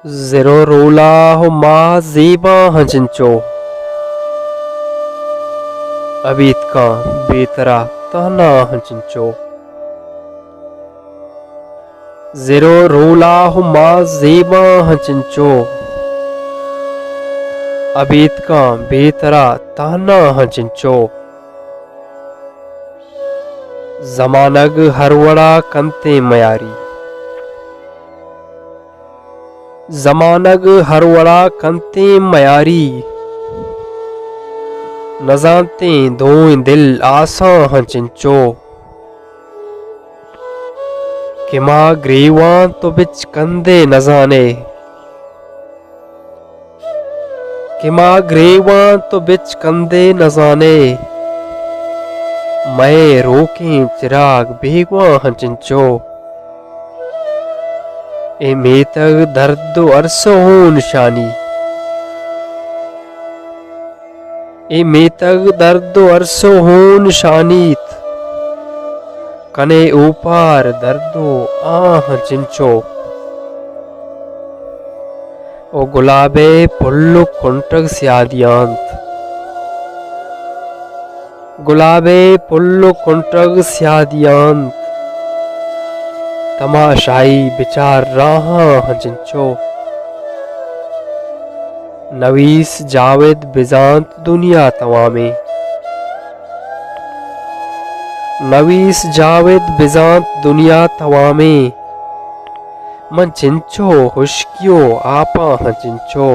ज़ेरो रोला हो माँ ज़ेबा हंचो अबीत का बेतरा ताना हंचो ज़ेरो रोला हो माँ ज़ेबा हंचो अबीत का बेतरा ताना हंचो जमानग हरवड़ा कंते मयारी जमानग हरवड़ा कंते मयारी न जानते धोए दिल आसा हंचो कि माँ ग्रीवान तो बिच कंदे न जाने कि माँ ग्रीवान तो बिच कंदे न जाने मैं रोके चिराग बेगवा हंचो ए मेतग दर्द अरसो हो निशानी ए मेतग दर्द अरसो हो निशानीत कने ऊपर दर्दो आह चिंचो ओ गुलाबे पुल्लु कुंटग स्यादियांत गुलाबे पुल्लु कुंटग स्यादियांत तमाशाई बिचार राहा हंचो नवीस जावेद बिजांत दुनिया तवामे नवीस जावेद बिजांत दुनिया तवामे मन चिंचो खुशकियो आपा हंचो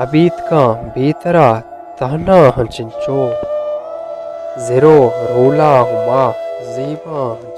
अबीत का बेतरा ताना हंचो ज़ेरो रोला हुमा ज़ेबा